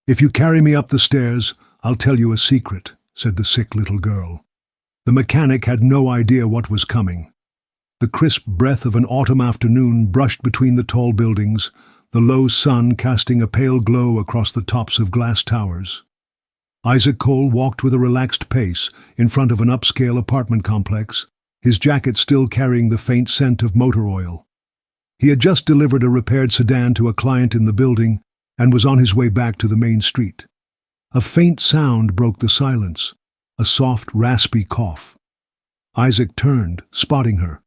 "If you carry me up the stairs, I'll tell you a secret," said the sick little girl. The mechanic had no idea what was coming. The crisp breath of an autumn afternoon brushed between the tall buildings, the low sun casting a pale glow across the tops of glass towers. Isaac Cole walked with a relaxed pace in front of an upscale apartment complex, his jacket still carrying the faint scent of motor oil. He had just delivered a repaired sedan to a client in the building and was on his way back to the main street. A faint sound broke the silence, a soft, raspy cough. Isaac turned, spotting her.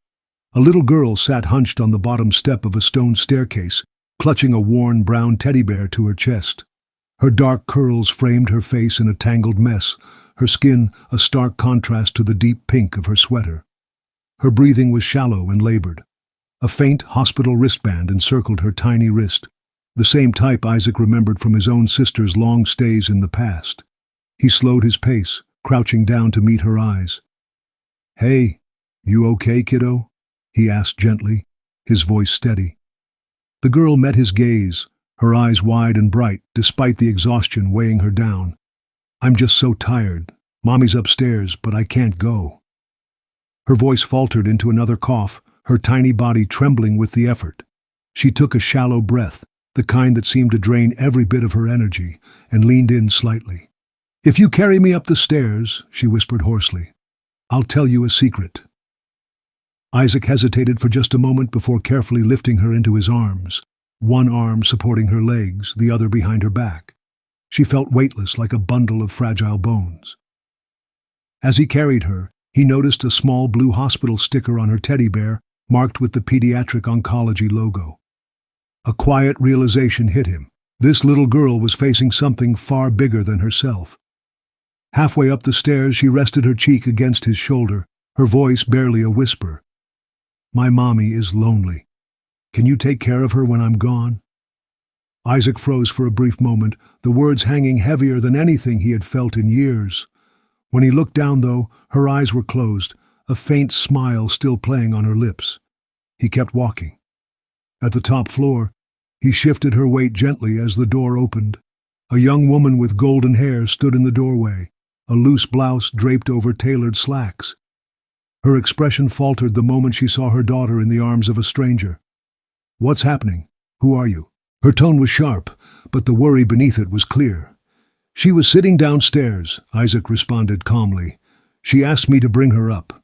A little girl sat hunched on the bottom step of a stone staircase, clutching a worn brown teddy bear to her chest. Her dark curls framed her face in a tangled mess, her skin a stark contrast to the deep pink of her sweater. Her breathing was shallow and labored. A faint hospital wristband encircled her tiny wrist, the same type Isaac remembered from his own sister's long stays in the past. He slowed his pace, crouching down to meet her eyes. "Hey, you okay, kiddo?" he asked gently, his voice steady. The girl met his gaze, her eyes wide and bright despite the exhaustion weighing her down. "I'm just so tired. Mommy's upstairs, but I can't go." Her voice faltered into another cough, her tiny body trembling with the effort. She took a shallow breath, the kind that seemed to drain every bit of her energy, and leaned in slightly. "If you carry me up the stairs," she whispered hoarsely, "I'll tell you a secret." Isaac hesitated for just a moment before carefully lifting her into his arms, one arm supporting her legs, the other behind her back. She felt weightless like a bundle of fragile bones. As he carried her, he noticed a small blue hospital sticker on her teddy bear, marked with the pediatric oncology logo. A quiet realization hit him. This little girl was facing something far bigger than herself. Halfway up the stairs, she rested her cheek against his shoulder, her voice barely a whisper. "My mommy is lonely. Can you take care of her when I'm gone?" Isaac froze for a brief moment, the words hanging heavier than anything he had felt in years. When he looked down, though, her eyes were closed, a faint smile still playing on her lips. He kept walking. At the top floor, he shifted her weight gently as the door opened. A young woman with golden hair stood in the doorway, a loose blouse draped over tailored slacks. Her expression faltered the moment she saw her daughter in the arms of a stranger. "What's happening? Who are you?" Her tone was sharp, but the worry beneath it was clear. "She was sitting downstairs," Isaac responded calmly. "She asked me to bring her up."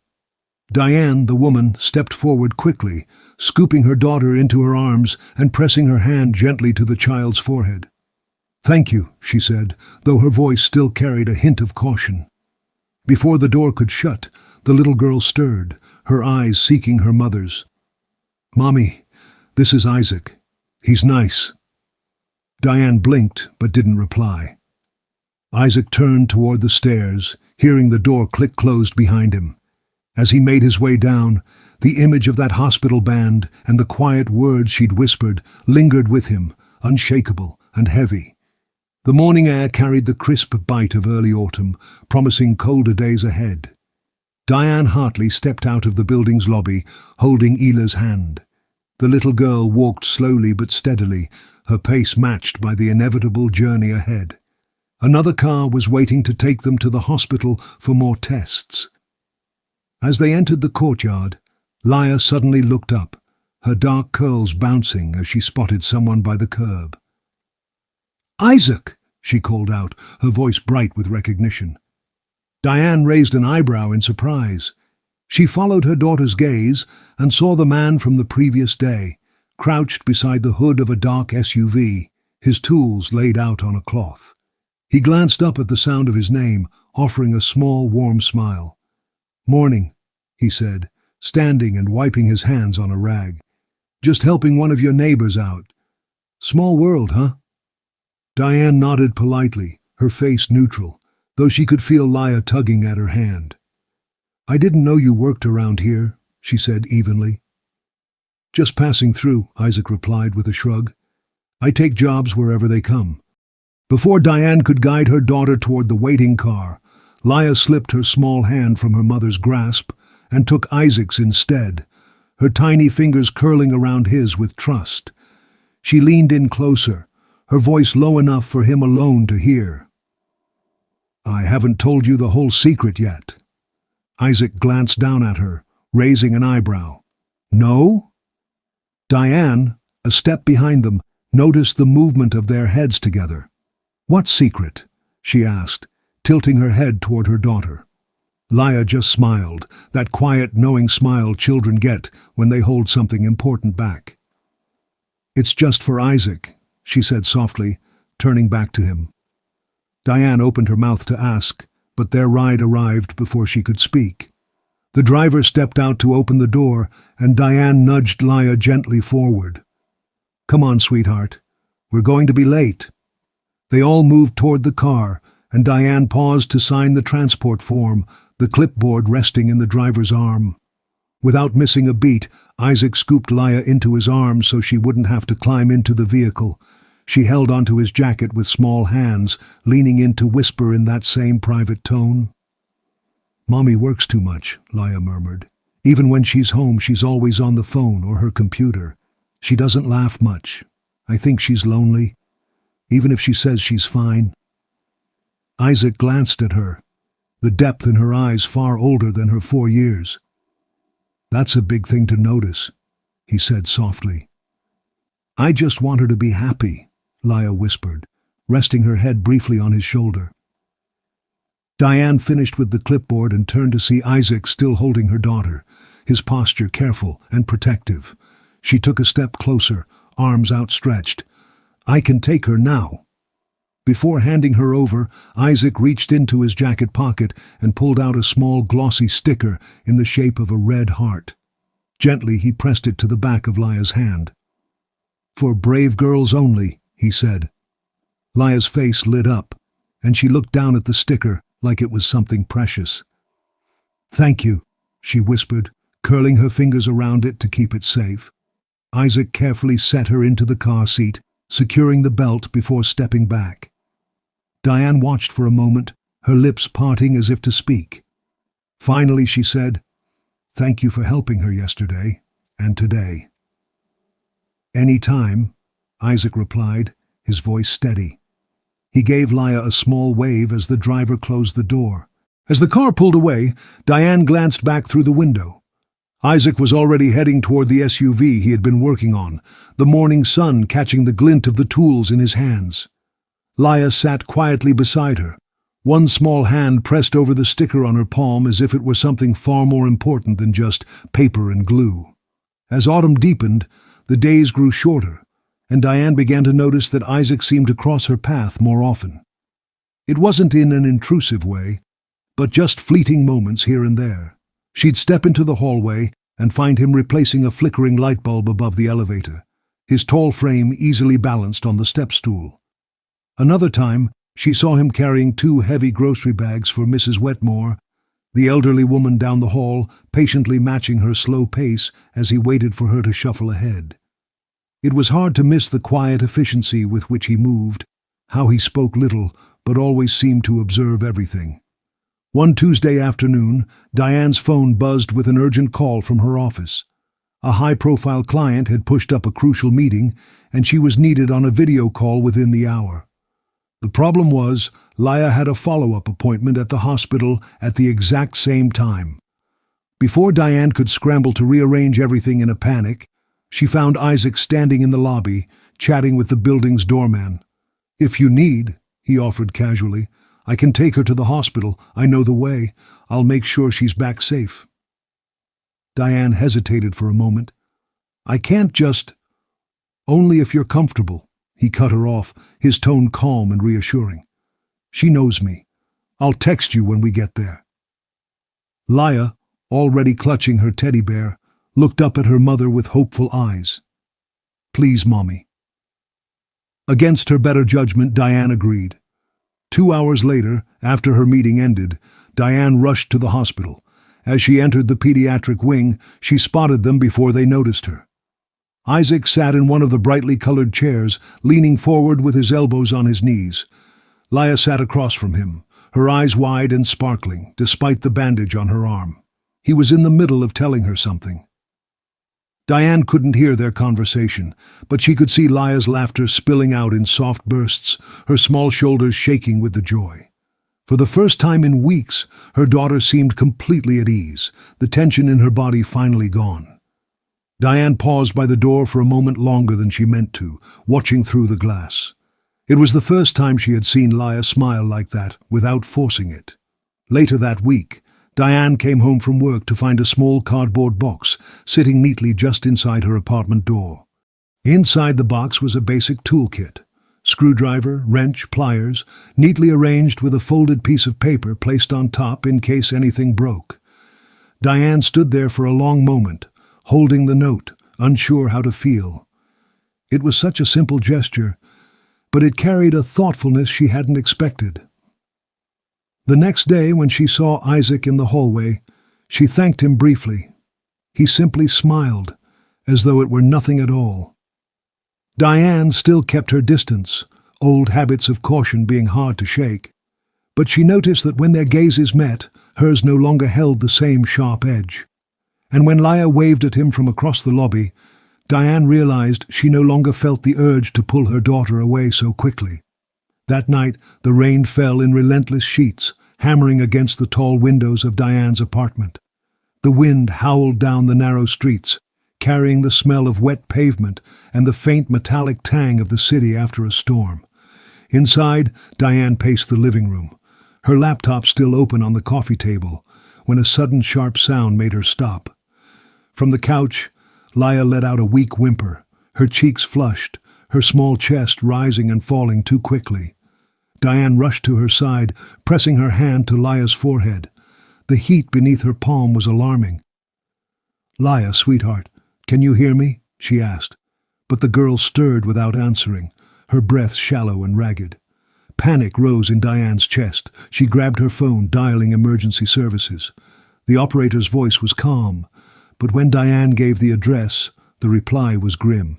Diane, the woman, stepped forward quickly, scooping her daughter into her arms and pressing her hand gently to the child's forehead. "Thank you," she said, though her voice still carried a hint of caution. Before the door could shut, the little girl stirred, her eyes seeking her mother's. "Mommy, this is Isaac. He's nice." Diane blinked but didn't reply. Isaac turned toward the stairs, hearing the door click closed behind him. As he made his way down, the image of that hospital band and the quiet words she'd whispered lingered with him, unshakable and heavy. The morning air carried the crisp bite of early autumn, promising colder days ahead. Diane Hartley stepped out of the building's lobby, holding Ila's hand. The little girl walked slowly but steadily, her pace matched by the inevitable journey ahead. Another car was waiting to take them to the hospital for more tests. As they entered the courtyard, Laia suddenly looked up, her dark curls bouncing as she spotted someone by the curb. "Isaac!" she called out, her voice bright with recognition. Diane raised an eyebrow in surprise. She followed her daughter's gaze and saw the man from the previous day, crouched beside the hood of a dark SUV, his tools laid out on a cloth. He glanced up at the sound of his name, offering a small, warm smile. "Morning," he said, standing and wiping his hands on a rag. "Just helping one of your neighbors out. Small world, huh?" Diane nodded politely, her face neutral, though she could feel Laia tugging at her hand. "I didn't know you worked around here," she said evenly. "Just passing through," Isaac replied with a shrug. "I take jobs wherever they come." Before Diane could guide her daughter toward the waiting car, Laia slipped her small hand from her mother's grasp and took Isaac's instead, her tiny fingers curling around his with trust. She leaned in closer, her voice low enough for him alone to hear. "I haven't told you the whole secret yet." Isaac glanced down at her, raising an eyebrow. "No?" Diane, a step behind them, noticed the movement of their heads together. "What secret?" she asked, tilting her head toward her daughter. Laya just smiled, that quiet, knowing smile children get when they hold something important back. "It's just for Isaac," she said softly, turning back to him. Diane opened her mouth to ask, but their ride arrived before she could speak. The driver stepped out to open the door, and Diane nudged Laya gently forward. "Come on, sweetheart. We're going to be late." They all moved toward the car, and Diane paused to sign the transport form, the clipboard resting in the driver's arm. Without missing a beat, Isaac scooped Laya into his arms so she wouldn't have to climb into the vehicle. She held onto his jacket with small hands, leaning in to whisper in that same private tone. "Mommy works too much," Laya murmured. "Even when she's home, she's always on the phone or her computer. She doesn't laugh much. I think she's lonely, even if she says she's fine." Isaac glanced at her, the depth in her eyes far older than her 4 years. "That's a big thing to notice," he said softly. "I just want her to be happy," Laya whispered, resting her head briefly on his shoulder. Diane finished with the clipboard and turned to see Isaac still holding her daughter, his posture careful and protective. She took a step closer, arms outstretched. "I can take her now." Before handing her over, Isaac reached into his jacket pocket and pulled out a small glossy sticker in the shape of a red heart. Gently he pressed it to the back of Laya's hand. "For brave girls only," he said. Laya's face lit up, and she looked down at the sticker like it was something precious. "Thank you," she whispered, curling her fingers around it to keep it safe. Isaac carefully set her into the car seat, securing the belt before stepping back. Diane watched for a moment, her lips parting as if to speak. Finally she said, "Thank you for helping her yesterday, and today." "Any time," Isaac replied, his voice steady. He gave Laya a small wave as the driver closed the door. As the car pulled away, Diane glanced back through the window. Isaac was already heading toward the SUV he had been working on, the morning sun catching the glint of the tools in his hands. Laya sat quietly beside her, one small hand pressed over the sticker on her palm as if it were something far more important than just paper and glue. As autumn deepened, the days grew shorter, and Diane began to notice that Isaac seemed to cross her path more often. It wasn't in an intrusive way, but just fleeting moments here and there. She'd step into the hallway and find him replacing a flickering light bulb above the elevator, his tall frame easily balanced on the step stool. Another time, she saw him carrying 2 heavy grocery bags for Mrs. Wetmore, the elderly woman down the hall patiently matching her slow pace as he waited for her to shuffle ahead. It was hard to miss the quiet efficiency with which he moved, how he spoke little but always seemed to observe everything. One Tuesday afternoon, Diane's phone buzzed with an urgent call from her office. A high-profile client had pushed up a crucial meeting, and she was needed on a video call within the hour. The problem was, Laya had a follow-up appointment at the hospital at the exact same time. Before Diane could scramble to rearrange everything in a panic, she found Isaac standing in the lobby, chatting with the building's doorman. "If you need," he offered casually, "I can take her to the hospital. I know the way. I'll make sure she's back safe." Diane hesitated for a moment. "I can't just—" "Only if you're comfortable," he cut her off, his tone calm and reassuring. "She knows me. I'll text you when we get there." Laya, already clutching her teddy bear, looked up at her mother with hopeful eyes. "Please, Mommy." Against her better judgment, Diane agreed. 2 hours later, after her meeting ended, Diane rushed to the hospital. As she entered the pediatric wing, she spotted them before they noticed her. Isaac sat in one of the brightly colored chairs, leaning forward with his elbows on his knees. Laya sat across from him, her eyes wide and sparkling, despite the bandage on her arm. He was in the middle of telling her something. Diane couldn't hear their conversation, but she could see Laya's laughter spilling out in soft bursts, her small shoulders shaking with the joy. For the first time in weeks, her daughter seemed completely at ease, the tension in her body finally gone. Diane paused by the door for a moment longer than she meant to, watching through the glass. It was the first time she had seen Laya smile like that, without forcing it. Later that week, Diane came home from work to find a small cardboard box sitting neatly just inside her apartment door. Inside the box was a basic toolkit: screwdriver, wrench, pliers, neatly arranged with a folded piece of paper placed on top in case anything broke. Diane stood there for a long moment, holding the note, unsure how to feel. It was such a simple gesture, but it carried a thoughtfulness she hadn't expected. The next day, when she saw Isaac in the hallway, she thanked him briefly. He simply smiled, as though it were nothing at all. Diane still kept her distance, old habits of caution being hard to shake. But she noticed that when their gazes met, hers no longer held the same sharp edge. And when Laya waved at him from across the lobby, Diane realized she no longer felt the urge to pull her daughter away so quickly. That night, the rain fell in relentless sheets, hammering against the tall windows of Diane's apartment. The wind howled down the narrow streets, carrying the smell of wet pavement and the faint metallic tang of the city after a storm. Inside, Diane paced the living room, her laptop still open on the coffee table, when a sudden sharp sound made her stop. From the couch, Laya let out a weak whimper, her cheeks flushed, her small chest rising and falling too quickly. Diane rushed to her side, pressing her hand to Laya's forehead. The heat beneath her palm was alarming. "Laya, sweetheart, can you hear me?" she asked. But the girl stirred without answering, her breath shallow and ragged. Panic rose in Diane's chest. She grabbed her phone, dialing emergency services. The operator's voice was calm, but when Diane gave the address, the reply was grim.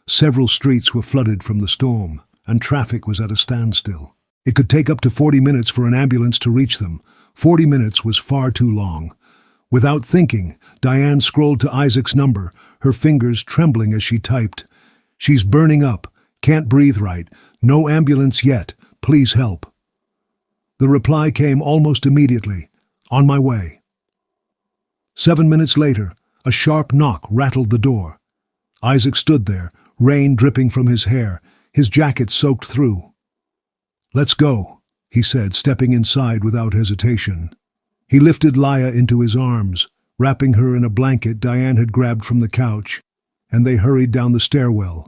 Several streets were flooded from the storm, and traffic was at a standstill. It could take up to 40 minutes for an ambulance to reach them. 40 minutes was far too long. Without thinking, Diane scrolled to Isaac's number, her fingers trembling as she typed. "She's burning up. Can't breathe right. No ambulance yet. Please help." The reply came almost immediately. "On my way." 7 minutes later, a sharp knock rattled the door. Isaac stood there, rain dripping from his hair, his jacket soaked through. "Let's go," he said, stepping inside without hesitation. He lifted Laya into his arms, wrapping her in a blanket Diane had grabbed from the couch, and they hurried down the stairwell.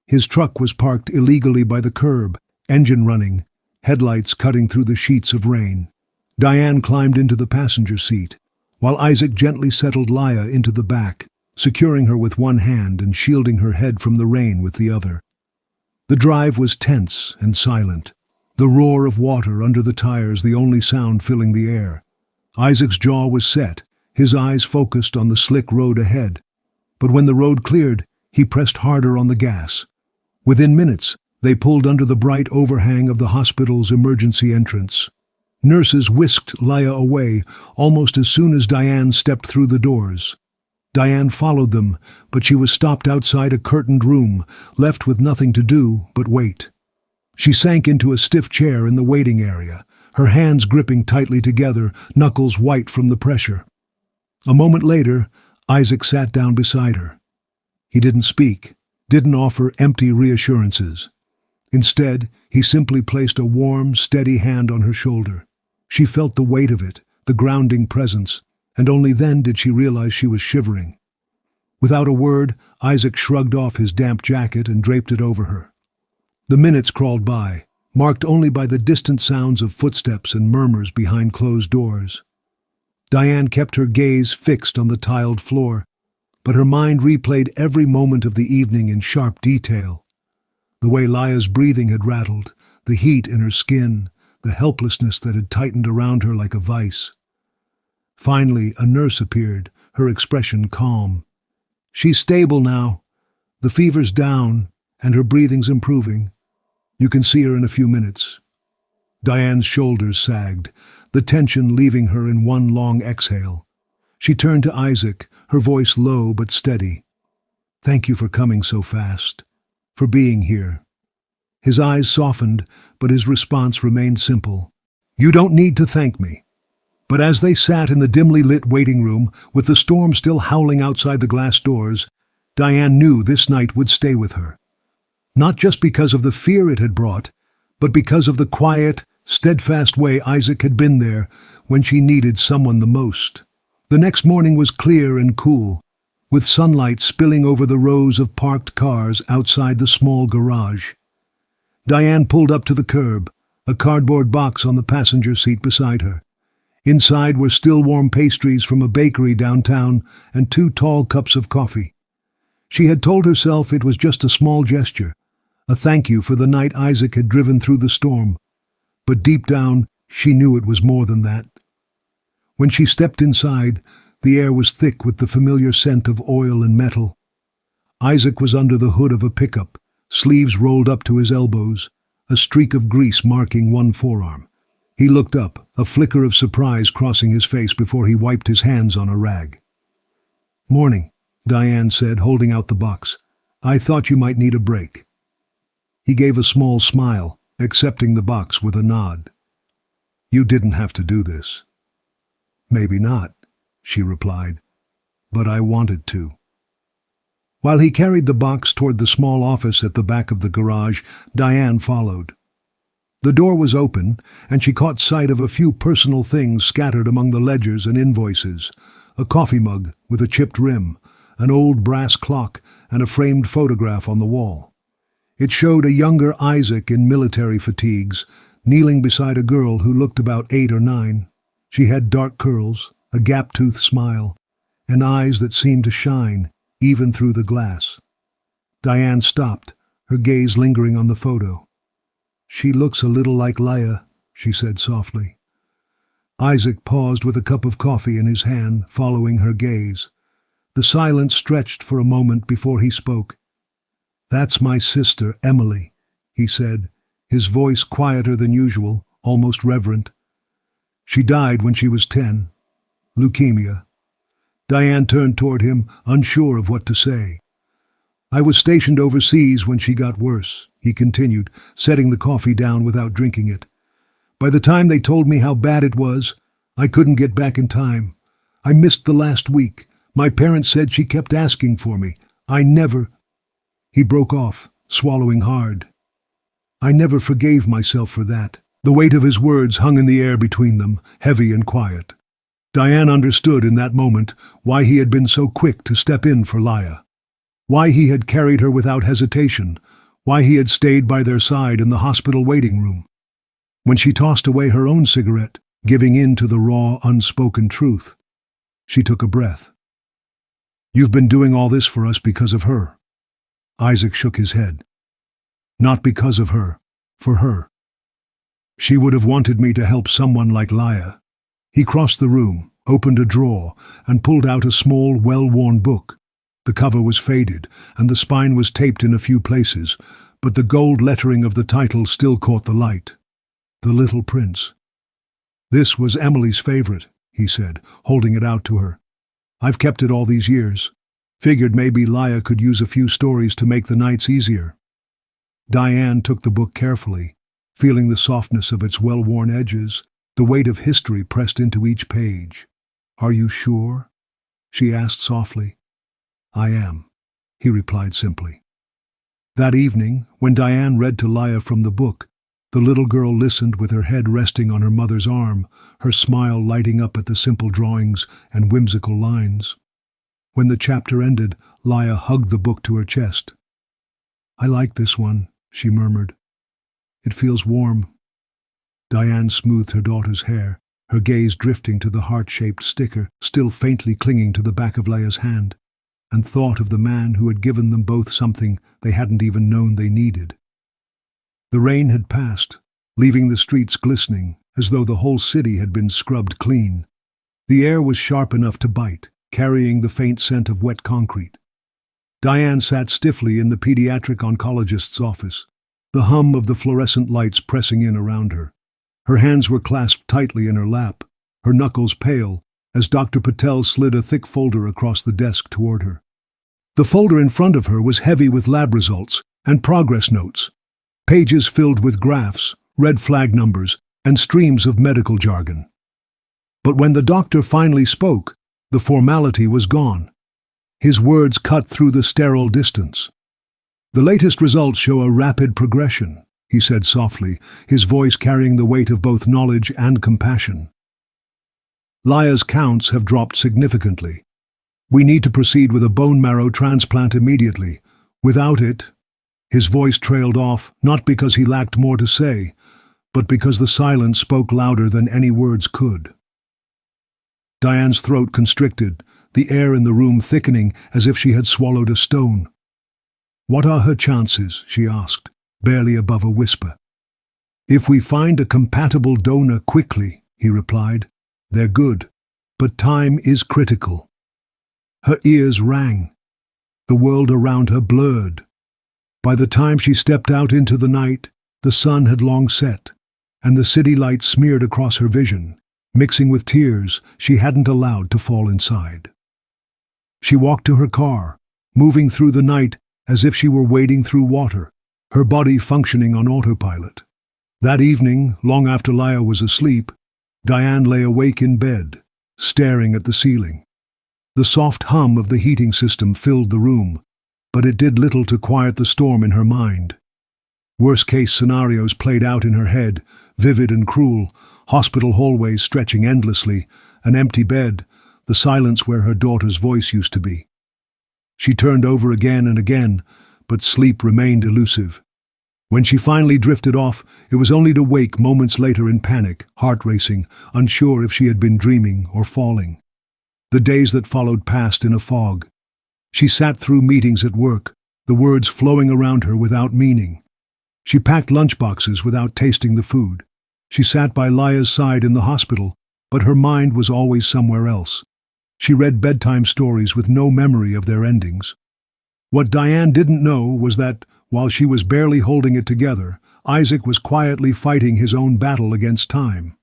His truck was parked illegally by the curb, engine running, headlights cutting through the sheets of rain. Diane climbed into the passenger seat, while Isaac gently settled Laya into the back, securing her with one hand and shielding her head from the rain with the other. The drive was tense and silent, the roar of water under the tires the only sound filling the air. Isaac's jaw was set, his eyes focused on the slick road ahead. But when the road cleared, he pressed harder on the gas. Within minutes, they pulled under the bright overhang of the hospital's emergency entrance. Nurses whisked Laya away almost as soon as Diane stepped through the doors. Diane followed them, but she was stopped outside a curtained room, left with nothing to do but wait. She sank into a stiff chair in the waiting area, her hands gripping tightly together, knuckles white from the pressure. A moment later, Isaac sat down beside her. He didn't speak, didn't offer empty reassurances. Instead, he simply placed a warm, steady hand on her shoulder. She felt the weight of it, the grounding presence, and only then did she realize she was shivering. Without a word, Isaac shrugged off his damp jacket and draped it over her. The minutes crawled by, marked only by the distant sounds of footsteps and murmurs behind closed doors. Diane kept her gaze fixed on the tiled floor, but her mind replayed every moment of the evening in sharp detail. The way Laya's breathing had rattled, the heat in her skin, the helplessness that had tightened around her like a vice. Finally, a nurse appeared, her expression calm. "She's stable now. The fever's down, and her breathing's improving. You can see her in a few minutes." Diane's shoulders sagged, the tension leaving her in one long exhale. She turned to Isaac, her voice low but steady. "Thank you for coming so fast, for being here." His eyes softened, but his response remained simple. "You don't need to thank me." But as they sat in the dimly lit waiting room, with the storm still howling outside the glass doors, Diane knew this night would stay with her. Not just because of the fear it had brought, but because of the quiet, steadfast way Isaac had been there when she needed someone the most. The next morning was clear and cool, with sunlight spilling over the rows of parked cars outside the small garage. Diane pulled up to the curb, a cardboard box on the passenger seat beside her. Inside were still warm pastries from a bakery downtown and 2 tall cups of coffee. She had told herself it was just a small gesture, a thank you for the night Isaac had driven through the storm. But deep down, she knew it was more than that. When she stepped inside, the air was thick with the familiar scent of oil and metal. Isaac was under the hood of a pickup, sleeves rolled up to his elbows, a streak of grease marking one forearm. He looked up, a flicker of surprise crossing his face before he wiped his hands on a rag. "Morning," Diane said, holding out the box. "I thought you might need a break." He gave a small smile, accepting the box with a nod. "You didn't have to do this." "Maybe not," she replied, "but I wanted to." While he carried the box toward the small office at the back of the garage, Diane followed. The door was open, and she caught sight of a few personal things scattered among the ledgers and invoices: a coffee mug with a chipped rim, an old brass clock, and a framed photograph on the wall. It showed a younger Isaac in military fatigues, kneeling beside a girl who looked about 8 or 9. She had dark curls, a gap-toothed smile, and eyes that seemed to shine, even through the glass. Diane stopped, her gaze lingering on the photo. "She looks a little like Leia," she said softly. Isaac paused with a cup of coffee in his hand, following her gaze. The silence stretched for a moment before he spoke. "That's my sister, Emily," he said, his voice quieter than usual, almost reverent. "She died when she was 10. Leukemia." Diane turned toward him, unsure of what to say. "I was stationed overseas when she got worse," he continued, setting the coffee down without drinking it. "By the time they told me how bad it was, I couldn't get back in time. I missed the last week. My parents said she kept asking for me. I never—" He broke off, swallowing hard. "I never forgave myself for that." The weight of his words hung in the air between them, heavy and quiet. Diane understood in that moment why he had been so quick to step in for Leia, why he had carried her without hesitation, why he had stayed by their side in the hospital waiting room. When she tossed away her own cigarette, giving in to the raw, unspoken truth, she took a breath. "You've been doing all this for us because of her." Isaac shook his head. "Not because of her, for her. She would have wanted me to help someone like Leia." He crossed the room, opened a drawer, and pulled out a small, well-worn book. The cover was faded, and the spine was taped in a few places, but the gold lettering of the title still caught the light. "The Little Prince." "This was Emily's favorite," he said, holding it out to her. "I've kept it all these years. Figured maybe Leia could use a few stories to make the nights easier." Diane took the book carefully, feeling the softness of its well-worn edges, the weight of history pressed into each page. "Are you sure?" she asked softly. "I am," he replied simply. That evening, when Diane read to Leia from the book, the little girl listened with her head resting on her mother's arm, her smile lighting up at the simple drawings and whimsical lines. When the chapter ended, Leia hugged the book to her chest. "I like this one," she murmured. "It feels warm." Diane smoothed her daughter's hair, her gaze drifting to the heart-shaped sticker still faintly clinging to the back of Leia's hand, and thought of the man who had given them both something they hadn't even known they needed. The rain had passed, leaving the streets glistening, as though the whole city had been scrubbed clean. The air was sharp enough to bite, carrying the faint scent of wet concrete. Diane sat stiffly in the pediatric oncologist's office, the hum of the fluorescent lights pressing in around her. Her hands were clasped tightly in her lap, her knuckles pale, as Dr. Patel slid a thick folder across the desk toward her. The folder in front of her was heavy with lab results and progress notes, pages filled with graphs, red flag numbers, and streams of medical jargon. But when the doctor finally spoke, the formality was gone. His words cut through the sterile distance. "The latest results show a rapid progression," he said softly, his voice carrying the weight of both knowledge and compassion. "Laya's counts have dropped significantly. We need to proceed with a bone marrow transplant immediately. Without it—" His voice trailed off, not because he lacked more to say, but because the silence spoke louder than any words could. Diane's throat constricted, the air in the room thickening as if she had swallowed a stone. "What are her chances?" she asked, barely above a whisper. "If we find a compatible donor quickly," he replied, "they're good. But time is critical." Her ears rang. The world around her blurred. By the time she stepped out into the night, the sun had long set, and the city lights smeared across her vision, mixing with tears she hadn't allowed to fall inside. She walked to her car, moving through the night as if she were wading through water, her body functioning on autopilot. That evening, long after Laya was asleep, Diane lay awake in bed, staring at the ceiling. The soft hum of the heating system filled the room, but it did little to quiet the storm in her mind. Worst-case scenarios played out in her head, vivid and cruel, hospital hallways stretching endlessly, an empty bed, the silence where her daughter's voice used to be. She turned over again and again, but sleep remained elusive. When she finally drifted off, it was only to wake moments later in panic, heart racing, unsure if she had been dreaming or falling. The days that followed passed in a fog. She sat through meetings at work, the words flowing around her without meaning. She packed lunchboxes without tasting the food. She sat by Laya's side in the hospital, but her mind was always somewhere else. She read bedtime stories with no memory of their endings. What Diane didn't know was that, while she was barely holding it together, Isaac was quietly fighting his own battle against time.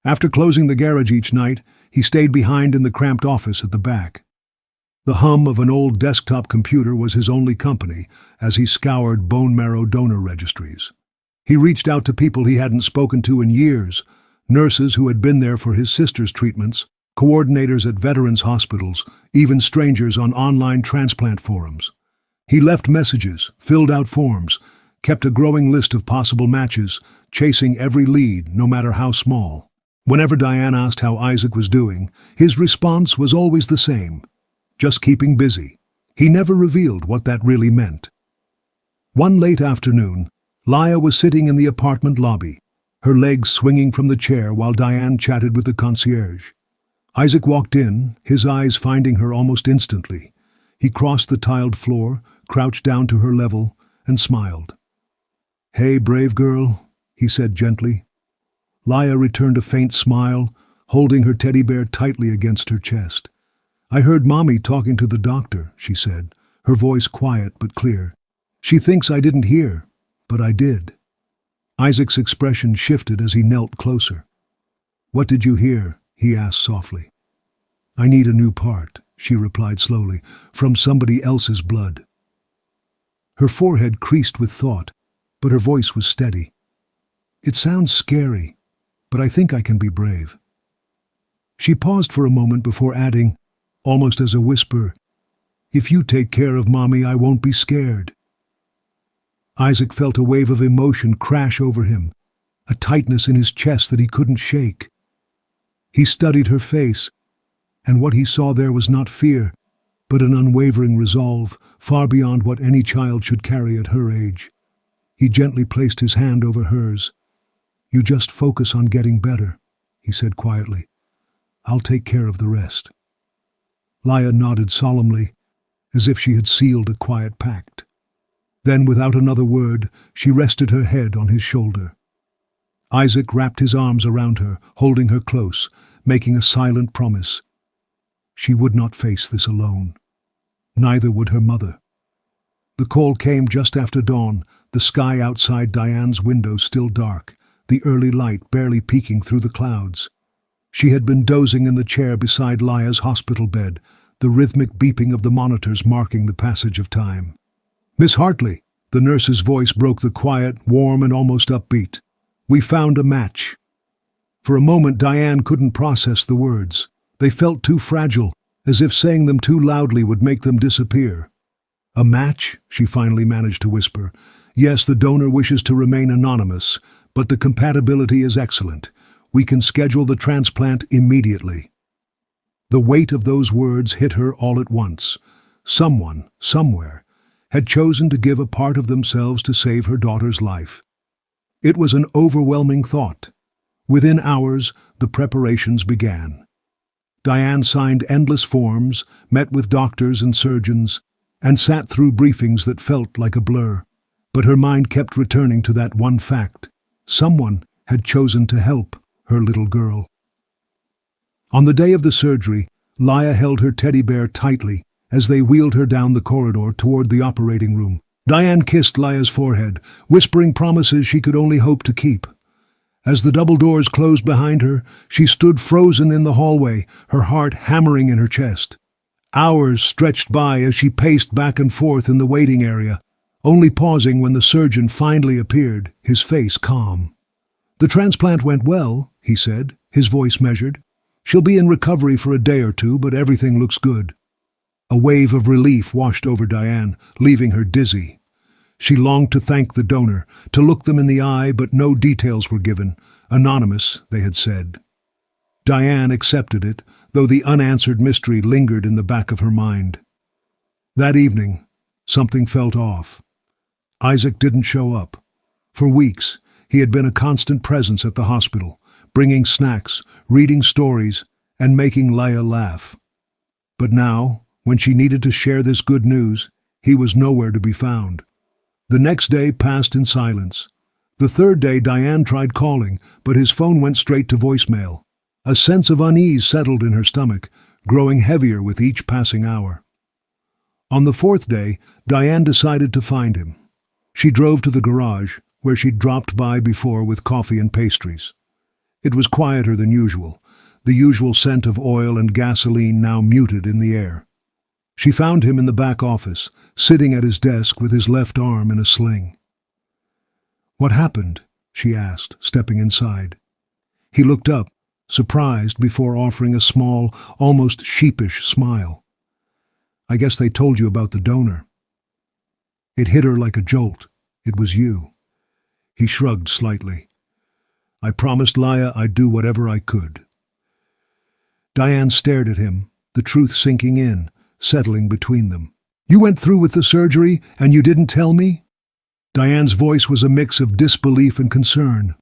After closing the garage each night, he stayed behind in the cramped office at the back. The hum of an old desktop computer was his only company as he scoured bone marrow donor registries. He reached out to people he hadn't spoken to in years, nurses who had been there for his sister's treatments, coordinators at veterans' hospitals, even strangers on online transplant forums. He left messages, filled out forms, kept a growing list of possible matches, chasing every lead, no matter how small. Whenever Diane asked how Isaac was doing, his response was always the same: just keeping busy. He never revealed what that really meant. One late afternoon, Laya was sitting in the apartment lobby, her legs swinging from the chair while Diane chatted with the concierge. Isaac walked in, his eyes finding her almost instantly. He crossed the tiled floor, crouched down to her level, and smiled. "Hey, brave girl," he said gently. Laya returned a faint smile, holding her teddy bear tightly against her chest. "I heard Mommy talking to the doctor," she said, her voice quiet but clear. "She thinks I didn't hear, but I did." Isaac's expression shifted as he knelt closer. "What did you hear?" he asked softly. "I need a new part," she replied slowly, "from somebody else's blood." Her forehead creased with thought, but her voice was steady. "It sounds scary, but I think I can be brave." She paused for a moment before adding, almost as a whisper, "If you take care of Mommy, I won't be scared." Isaac felt a wave of emotion crash over him, a tightness in his chest that he couldn't shake. He studied her face, and what he saw there was not fear, but an unwavering resolve, far beyond what any child should carry at her age. He gently placed his hand over hers. "You just focus on getting better," he said quietly. "I'll take care of the rest." Laya nodded solemnly, as if she had sealed a quiet pact. Then, without another word, she rested her head on his shoulder. Isaac wrapped his arms around her, holding her close, making a silent promise. She would not face this alone. Neither would her mother. The call came just after dawn, the sky outside Diane's window still dark, the early light barely peeking through the clouds. She had been dozing in the chair beside Laya's hospital bed, the rhythmic beeping of the monitors marking the passage of time. "Miss Hartley," the nurse's voice broke the quiet, warm and almost upbeat. "We found a match." For a moment Diane couldn't process the words. They felt too fragile, as if saying them too loudly would make them disappear. "A match?" she finally managed to whisper. "Yes, the donor wishes to remain anonymous, but the compatibility is excellent. We can schedule the transplant immediately." The weight of those words hit her all at once. Someone, somewhere, had chosen to give a part of themselves to save her daughter's life. It was an overwhelming thought. Within hours, the preparations began. Diane signed endless forms, met with doctors and surgeons, and sat through briefings that felt like a blur. But her mind kept returning to that one fact. Someone had chosen to help her little girl. On the day of the surgery, Laya held her teddy bear tightly as they wheeled her down the corridor toward the operating room. Diane kissed Laya's forehead, whispering promises she could only hope to keep. As the double doors closed behind her, she stood frozen in the hallway, her heart hammering in her chest. Hours stretched by as she paced back and forth in the waiting area, only pausing when the surgeon finally appeared, his face calm. "The transplant went well," he said, his voice measured. "She'll be in recovery for a day or two, but everything looks good." A wave of relief washed over Diane, leaving her dizzy. She longed to thank the donor, to look them in the eye, but no details were given. Anonymous, they had said. Diane accepted it, though the unanswered mystery lingered in the back of her mind. That evening, something felt off. Isaac didn't show up. For weeks, he had been a constant presence at the hospital, bringing snacks, reading stories, and making Laya laugh. But now, when she needed to share this good news, he was nowhere to be found. The next day passed in silence. The third day Diane tried calling, but his phone went straight to voicemail. A sense of unease settled in her stomach, growing heavier with each passing hour. On the fourth day, Diane decided to find him. She drove to the garage, where she'd dropped by before with coffee and pastries. It was quieter than usual, the usual scent of oil and gasoline now muted in the air. She found him in the back office, sitting at his desk with his left arm in a sling. "What happened?" she asked, stepping inside. He looked up, surprised, before offering a small, almost sheepish smile. "I guess they told you about the donor." It hit her like a jolt. It was you. He shrugged slightly. "I promised Laya I'd do whatever I could." Diane stared at him, the truth sinking in, settling between them. "You went through with the surgery, and you didn't tell me?" Diane's voice was a mix of disbelief and concern.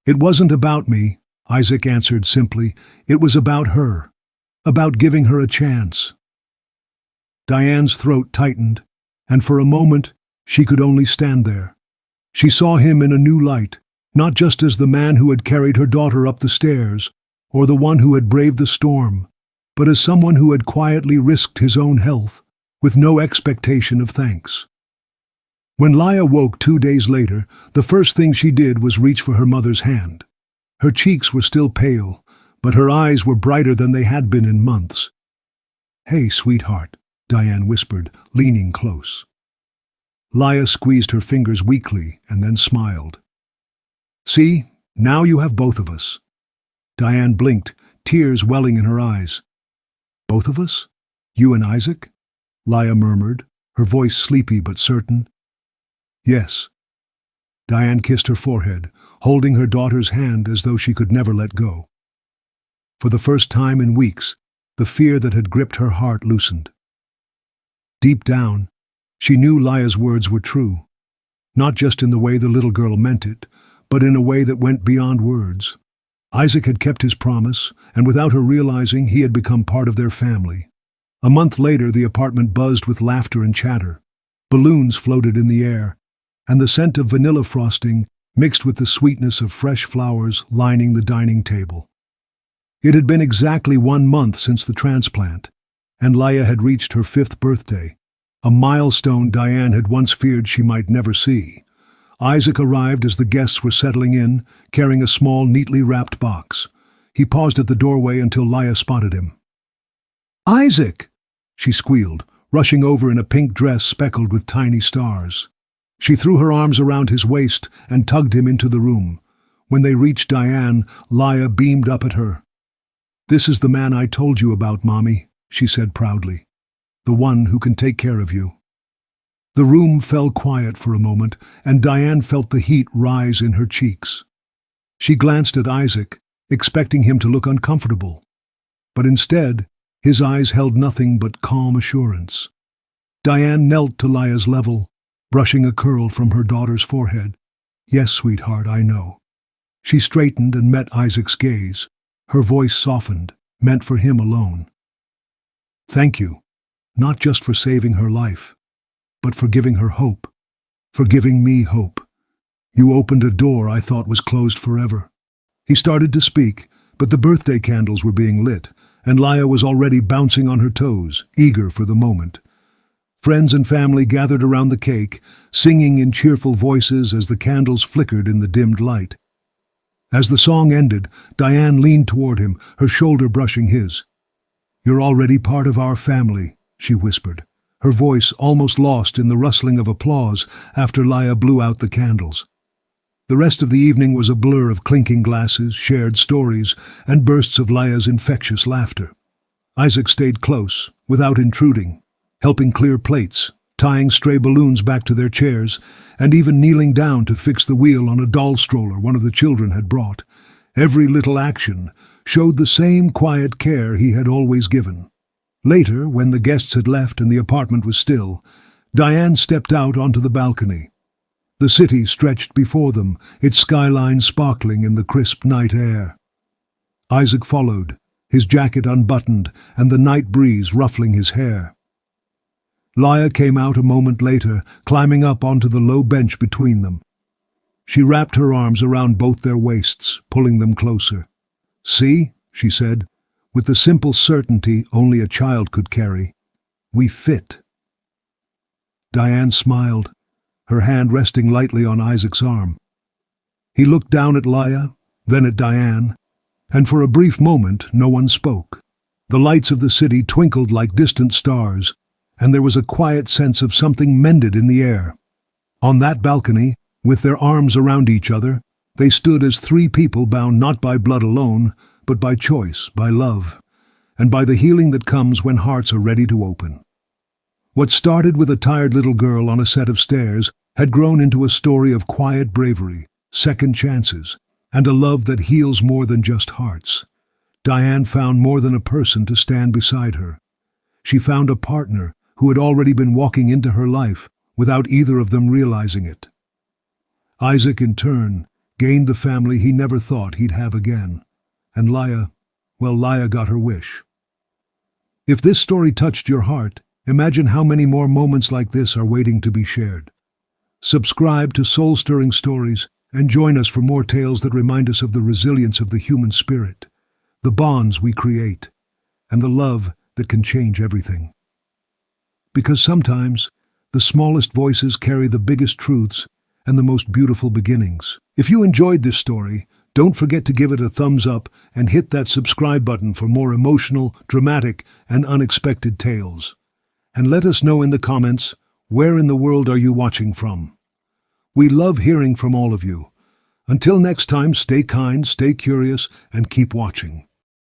"It wasn't about me," Isaac answered simply. "It was about her. About giving her a chance." Diane's throat tightened, and for a moment she could only stand there. She saw him in a new light, not just as the man who had carried her daughter up the stairs, or the one who had braved the storm, but as someone who had quietly risked his own health, with no expectation of thanks. When Laya woke 2 days later, the first thing she did was reach for her mother's hand. Her cheeks were still pale, but her eyes were brighter than they had been in months. "Hey, sweetheart," Diane whispered, leaning close. Laya squeezed her fingers weakly and then smiled. "See, now you have both of us." Diane blinked, tears welling in her eyes. "Both of us? You and Isaac?" Laya murmured, her voice sleepy but certain. "Yes." Diane kissed her forehead, holding her daughter's hand as though she could never let go. For the first time in weeks, the fear that had gripped her heart loosened. Deep down, she knew Laya's words were true, not just in the way the little girl meant it, but in a way that went beyond words. Isaac had kept his promise, and without her realizing, he had become part of their family. A month later, the apartment buzzed with laughter and chatter. Balloons floated in the air, and the scent of vanilla frosting mixed with the sweetness of fresh flowers lining the dining table. It had been exactly 1 month since the transplant, and Laya had reached her 5th birthday, a milestone Diane had once feared she might never see. Isaac arrived as the guests were settling in, carrying a small, neatly wrapped box. He paused at the doorway until Laia spotted him. "Isaac!" she squealed, rushing over in a pink dress speckled with tiny stars. She threw her arms around his waist and tugged him into the room. When they reached Diane, Laia beamed up at her. "This is the man I told you about, Mommy," she said proudly. "The one who can take care of you." The room fell quiet for a moment, and Diane felt the heat rise in her cheeks. She glanced at Isaac, expecting him to look uncomfortable. But instead, his eyes held nothing but calm assurance. Diane knelt to Laia's level, brushing a curl from her daughter's forehead. "Yes, sweetheart, I know." She straightened and met Isaac's gaze. Her voice softened, meant for him alone. "Thank you, not just for saving her life, but for giving her hope, for giving me hope. You opened a door I thought was closed forever." He started to speak, but the birthday candles were being lit, and Laia was already bouncing on her toes, eager for the moment. Friends and family gathered around the cake, singing in cheerful voices as the candles flickered in the dimmed light. As the song ended, Diane leaned toward him, her shoulder brushing his. "You're already part of our family," she whispered, her voice almost lost in the rustling of applause after Laia blew out the candles. The rest of the evening was a blur of clinking glasses, shared stories, and bursts of Laia's infectious laughter. Isaac stayed close, without intruding, helping clear plates, tying stray balloons back to their chairs, and even kneeling down to fix the wheel on a doll stroller one of the children had brought. Every little action showed the same quiet care he had always given. Later, when the guests had left and the apartment was still, Diane stepped out onto the balcony. The city stretched before them, its skyline sparkling in the crisp night air. Isaac followed, his jacket unbuttoned and the night breeze ruffling his hair. Laia came out a moment later, climbing up onto the low bench between them. She wrapped her arms around both their waists, pulling them closer. "See," she said, with the simple certainty only a child could carry, "we fit." Diane smiled, her hand resting lightly on Isaac's arm. He looked down at Laia, then at Diane, and for a brief moment no one spoke. The lights of the city twinkled like distant stars, and there was a quiet sense of something mended in the air. On that balcony, with their arms around each other, they stood as three people bound not by blood alone, but by choice, by love, and by the healing that comes when hearts are ready to open. What started with a tired little girl on a set of stairs had grown into a story of quiet bravery, second chances, and a love that heals more than just hearts. Diane found more than a person to stand beside her. She found a partner who had already been walking into her life without either of them realizing it. Isaac, in turn, gained the family he never thought he'd have again. And Laia got her wish. If this story touched your heart, imagine how many more moments like this are waiting to be shared. Subscribe to Soul-Stirring Stories and join us for more tales that remind us of the resilience of the human spirit, the bonds we create, and the love that can change everything. Because sometimes, the smallest voices carry the biggest truths and the most beautiful beginnings. If you enjoyed this story, don't forget to give it a thumbs up and hit that subscribe button for more emotional, dramatic, and unexpected tales. And let us know in the comments, where in the world are you watching from? We love hearing from all of you. Until next time, stay kind, stay curious, and keep watching.